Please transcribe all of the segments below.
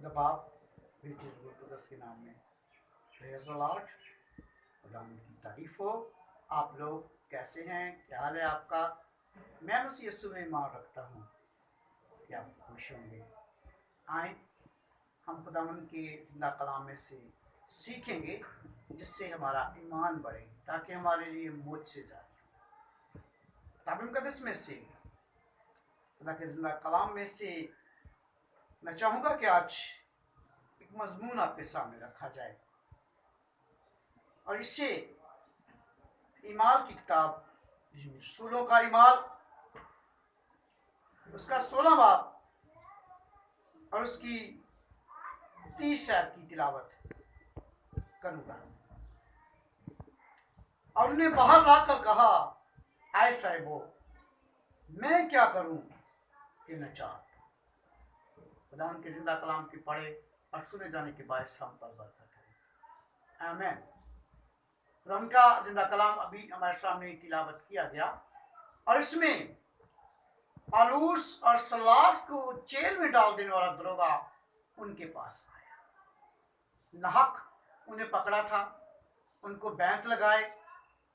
खुदा बाप बेटे रूह कुदस के नाम में प्रेज़ द लॉर्ड। खुदा की तारीफ हो। आप लोग कैसे हैं? क्या हाल है आपका? मैं बस यीशु में ईमान रखता हूँ कि आप खुश होंगे। आए हम खुदावन के जिंदा कलाम में से सीखेंगे जिससे हमारा ईमान बढ़े, ताकि हमारे लिए मौत से जाए। किताब मुकद्दस में से खुदा के जिंदा कलाम में से मैं चाहूँगा कि आज एक मजमून आपके सामने रखा जाए, और इससे ईमाल की किताब रसूलों का ईमाल उसका 16 बाब और उसकी 30 आयत की तिलावत करूँगा। और उन्हें बाहर लाकर कहा, आए साहिबो, मैं क्या करूं कि नजात। खुदा उनके जिंदा कलाम के पढ़े और सुने जाने के बाद हम पर बरकत है। आमीन। उनका जिंदा कलाम अभी हमारे सामने तिलावत किया गया, और इसमें पालूस और सलास को जेल में डाल देने वाला दरोगा उनके पास आया। नाहक उन्हें पकड़ा था, उनको बैंत लगाए,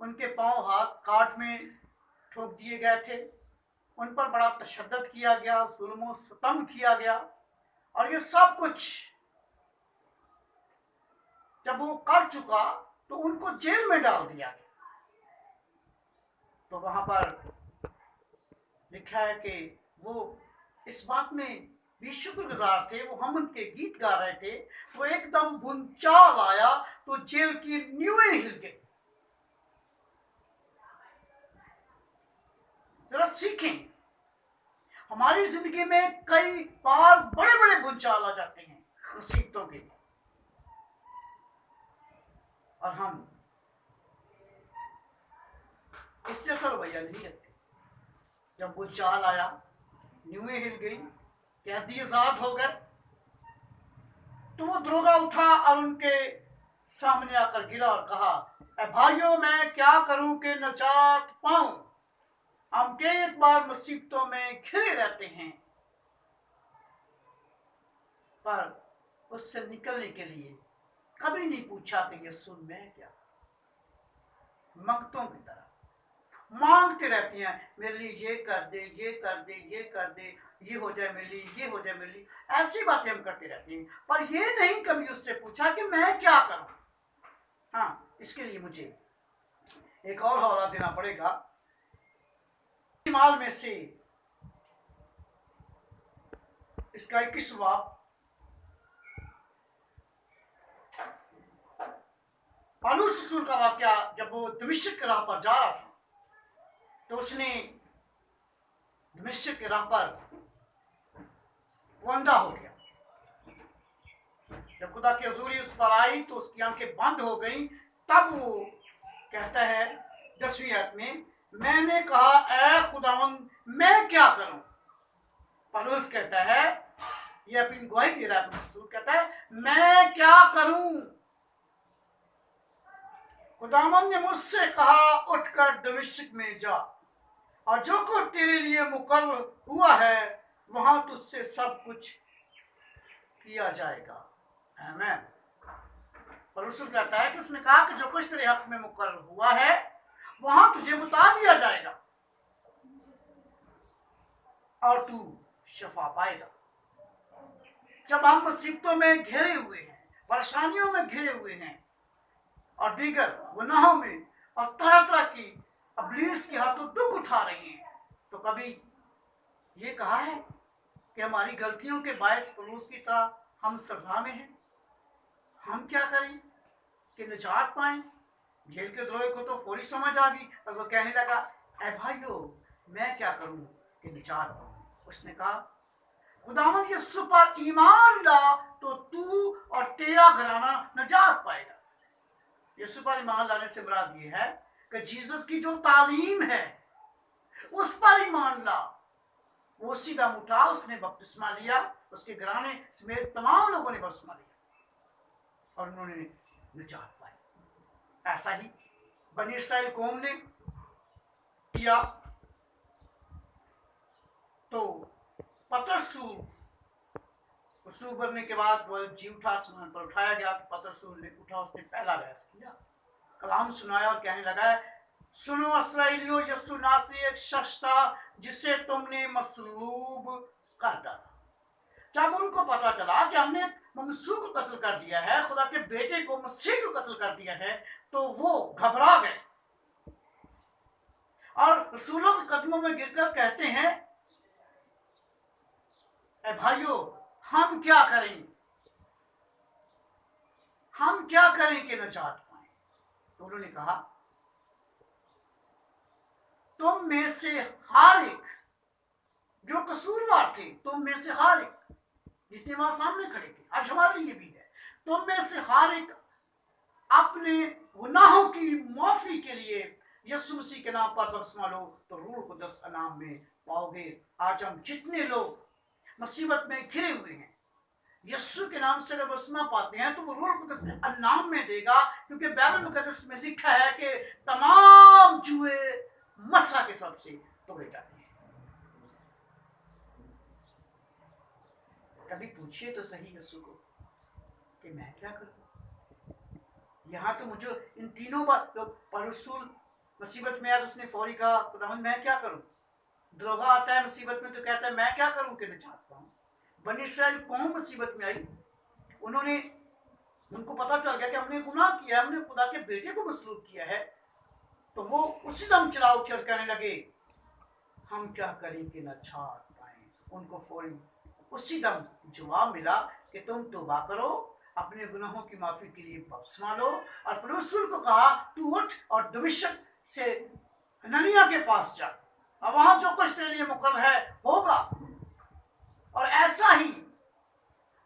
उनके पांव हाथ काट में ठोक दिए गए थे, उन पर बड़ा तशद्दुद किया गया, जुल्म सितम किया गया। और ये सब कुछ जब वो कर चुका तो उनको जेल में डाल दिया गया। तो वहां पर लिखा है कि वो इस बात में भी शुक्रगुजार थे, वो हम उनके गीत गा रहे थे। वो एकदम भूचाल आया तो जेल की नींवें हिल गई। जरा सीखें, हमारी जिंदगी में कई बार बड़े बड़े भूचाल आ जाते हैं मुसीबतों के, और हम इस जैसा रवैया नहीं रखते। जब भूचाल आया, नींवें हिल गई, कैदी आजाद हो गए, तो वो दरोगा उठा और उनके सामने आकर गिरा और कहा, ए भाइयों, मैं क्या करूं कि नजात पाऊं। हम कई बार मुसीबतों में घिरे रहते हैं, पर उससे निकलने के लिए कभी नहीं पूछा कि यीशु मैं क्या। मंगतों की तरह मांगते रहते हैं, मेरे लिए ये कर दे, ये कर दे, ये कर दे, ये हो जाए मेरे लिए, ये हो जाए मेरे लिए। ऐसी बातें हम करते रहते हैं, पर ये नहीं कभी उससे पूछा कि मैं क्या करूं। हाँ, इसके लिए मुझे एक और हवाला देना पड़ेगा। ईमाल में से इसका 21वां पालूस रसूल का वाकया, जब वो दमिश्क के राह पर जा रहा था, तो उसने दमिश्क के राह पर वो अंधा हो गया। जब खुदा की हजूरी उस पर आई तो उसकी आंखें बंद हो गई। तब वो कहता है 10वीं आयत में, मैंने कहा, ऐ खुदावंद, मैं क्या करूं। पौलुस कहता है, ये अपनी गवाही दे रहा है, रसूल कहता है, मैं क्या करूं। खुदावंद ने मुझसे कहा, उठकर दमिश्क में जा, और जो कुछ तेरे लिए मुकर्रर हुआ है वहां तुझसे सब कुछ किया जाएगा। आमीन। और रसूल कहता है कि उसने कहा कि जो कुछ तेरे हक में मुकर्रर हुआ है वहां तुझे बता दिया जाएगा, और तू शफा पाएगा। जब हम मुसीबतों में घिरे हुए हैं, परेशानियों में घिरे हुए हैं, और दीगर गुनाहों में और तरह तरह की इब्लीस के हाथों दुख उठा रहे हैं, तो कभी ये कहा है कि हमारी गलतियों के बायस पौलुस की तरह हम सजा में हैं। हम क्या करें कि निजात पाएं। जेल के दरोगे को तो फौरी समझ आ गई, और वो कहने लगा, ऐ भाइयों, मैं क्या करूं कि निजात पाऊं। उसने कहा, खुदावंद यीशु पर ईमान ला तो तू और तेरा घराना निजात पाएगा। यीशु पर ईमान लाने से मुराद ये है कि जीसस की जो तालीम है उस पर ईमान ला। वो सीधा उठा, उसने बपतिस्मा लिया, उसके घराने समेत तमाम लोगों ने बपतिस्मा लिया, और उन्होंने निजात पाई। ऐसा ही बनी इस्राएल कौम ने किया। तो पतरस उसू भरने के बाद वह जी उठा, सुनने पर उठाया गया। पतरस उठा, उसने पहला बहस किया, कलाम सुनाया और कहने लगा, सुनो इस्राएलियों, यीशु नासरी एक शख्स था जिसे तुमने मसलूब कर डाला। जब उनको पता चला कि हमने मसीह को कत्ल कर दिया है, खुदा के बेटे को, मसीह को कत्ल कर दिया है, तो वो घबरा गए और रसूलों के कदमों में गिरकर कहते हैं, ए भाइयों, हम क्या करें, हम क्या करें कि नजात पाए। तो उन्होंने कहा, तुम में से हर एक जो कसूरवार थे, तुम में से हर एक जितने वहां सामने खड़े थे, आज हमारे लिए भी है, तुम में से हर एक अपने गुनाहों की माफी के लिए यीशु मसीह के नाम पर बपतिस्मा लो तो रूह कुदस अनाम में पाओगे। आज हम जितने लोग मुसीबत में घिरे हुए हैं, यीशु के नाम से जब बपतिस्मा पाते हैं तो वो रूह कुदस अनाम में देगा, क्योंकि बाइबल मुकद्दस में लिखा है कि तमाम जुए मसा के सबसे तोड़े जाते हैं। कभी पूछिए तो सही यीशु को कि मैं क्या करूं। यहाँ तो मुझे इन तीनों बात, तो रसूल मुसीबत में आया तो उसने फौरी कहा, खुदावंद मैं क्या करूं। दरोगा आता है मुसीबत में तो कहता है मैं क्या करूं कि निजात पाऊं। बनी इस्राएल कौम मुसीबत में आई, उनको पता चल गया कि हमने गुनाह किया, हमने खुदा के बेटे को मसलूब किया है, तो वो उसी दम चला उठे और कहने लगे, हम क्या करें कि निजात पाएं। उनको फौरी उसी दम जवाब मिला कि तुम तौबा करो, अपने गुनाहों की माफी के लिए बपतिस्मा लो। और परमेश्वर को कहा, तू उठ और दमिश्क से हननिया के पास जा, और वहां जो कुछ तेरे लिए मुकर्रर है होगा। और ऐसा ही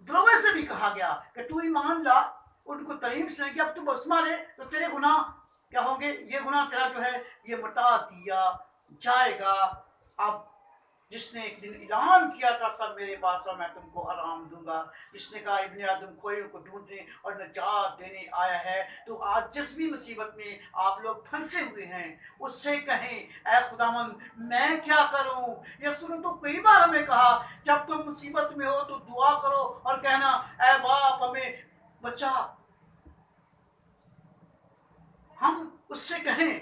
द्रोवे से भी कहा गया कि तू ईमान ला, उनको तलीम से कि अब तू बपतिस्मा ले तो तेरे गुनाह क्या होंगे, ये गुनाह तेरा जो है ये मिटा दिया जाएगा। अब जिसने एक दिन ऐलान किया था, सब मेरे पास आओ मैं तुमको आराम दूंगा, जिसने कहा इब्ने आदम खोयों को ढूंढने और निजात देने आया है, तो आज जिस भी मुसीबत में आप लोग फंसे हुए हैं उससे कहें, ऐ खुदावंद मैं क्या करूं। यीशु ने तो कई बार हमें कहा, जब तुम मुसीबत में हो तो दुआ करो और कहना, ऐ बाप हमें बचा। हम उससे कहें,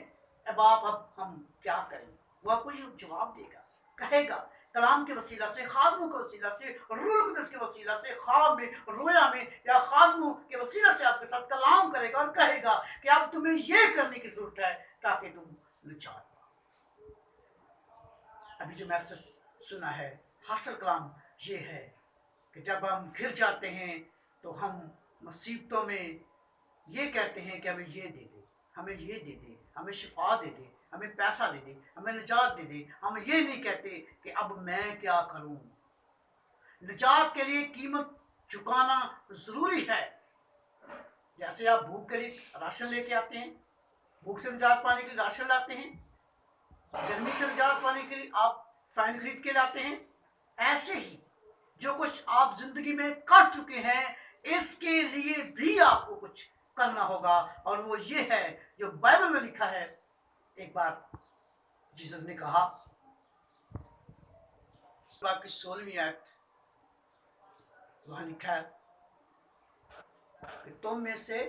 ऐ बाप अब हम क्या करें, वह कोई जवाब देगा, कहेगा कलाम के वसीला से, खादमों के वसीला से, रूह कुदस के वसीला से, ख्वाब में, रोया में या खादमों के वसीला से आपके साथ कलाम करेगा और कहेगा कि अब तुम्हें यह करने की जरूरत है ताकि तुम निजात पाओ। अभी जो मैसेज सुना है, हासिल कलाम ये है कि जब हम घिर जाते हैं तो हम मुसीबतों में ये कहते हैं कि हमें ये दे दे, हमें ये दे दे, हमें शिफा दे दे, हमें पैसा दे दे, हमें निजात दे दे। हम ये नहीं कहते कि अब मैं क्या करूं। निजात के लिए कीमत चुकाना जरूरी है। जैसे आप भूख के लिए राशन लेके आते हैं, भूख से निजात पाने के लिए राशन लाते हैं, गर्मी से निजात पाने के लिए आप फैन खरीद के लाते हैं, ऐसे ही जो कुछ आप जिंदगी में कर चुके हैं इसके लिए भी आपको कुछ करना होगा, और वो ये है जो बाइबल में लिखा है। एक बार जीसस ने कहा, आपकी 16वीं आयत वहां लिखा है कि तुम में से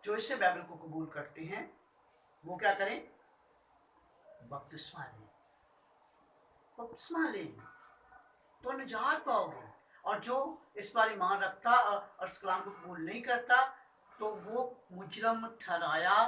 जो इसे बाइबल को कबूल करते हैं वो क्या करें, बपतिस्मा लें। बपतिस्मा लें तो निजात पाओगे, और जो इस पर ईमान रखता और इस कलाम को कबूल नहीं करता तो वो मुजरम ठहराया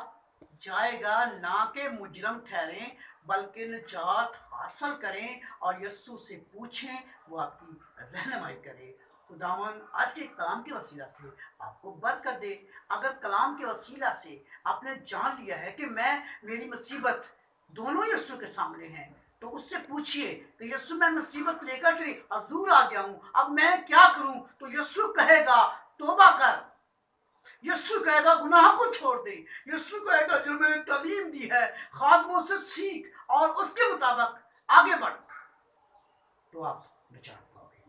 जाएगा। ना कि मुजरम ठहरें बल्कि निजात हासिल करें और यीशु से पूछें, वो आपकी रहनुमाई करे। खुदावन आज के कलाम के वसीला से आपको बरकत दे। अगर कलाम के वसीला से आपने जान लिया है कि मेरी मुसीबत दोनों यीशु के सामने हैं, तो उससे पूछिए कि यीशु मैं मुसीबत लेकर तेरे हजूर आ गया हूं, अब मैं क्या करूं। तो यीशु कहेगा तौबा कर, यीशु कहेगा गुनाह को छोड़ दे, यीशु कहेगा जो मैंने तालीम दी है खादमों से सीख और उसके मुताबिक आगे बढ़, तो आप निजात पाओगे।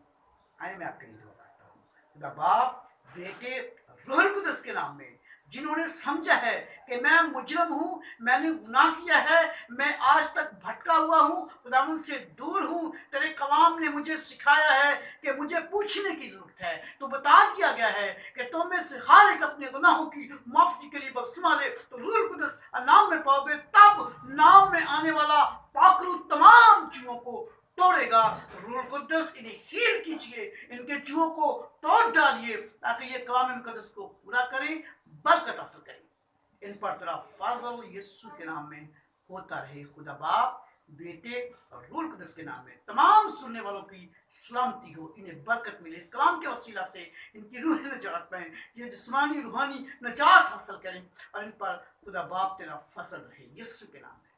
आइए मैं आपके लिए दुआ करता हूँ। खुदा बाप, बेटे, रूह कुदस के नाम में जिन्होंने समझा है कि मैं मुजरम हूँ, मैंने गुनाह किया है, मैं आज तक भटका हुआ हूँ, खुदावंद से दूर हूँ। तेरे कलाम ने मुझे सिखाया है कि मुझे पूछने की जरूरत है। तो बता दिया गया है कि तुम में से हर एक अपने गुनाहों की माफी के लिए बपतिस्मा ले तो रूह कुदस नाम में पाओगे, तब नाम में आने वाला पाखरू तमाम चूहों को तोड़ेगा। रूह कुदस इन्हें हील कीजिए, इनके चूहों को तोड़ डालिए, ताकि ये कलाम मुकद्दस को पूरा करें, बरकत हासिल करें। इन पर तेरा फजल यीशु के नाम में होता रहे। खुदा बाप, बेटे और रूह कुदस के नाम में तमाम सुनने वालों की सलामती हो, इन्हें बरकत मिले। इस कलाम के वसीला से इनकी रूह नजात पाएं, ये जिस्मानी रूहानी नजात हासिल करें, और इन पर खुदा बाप तेरा फजल रहे, यीशु के नाम में।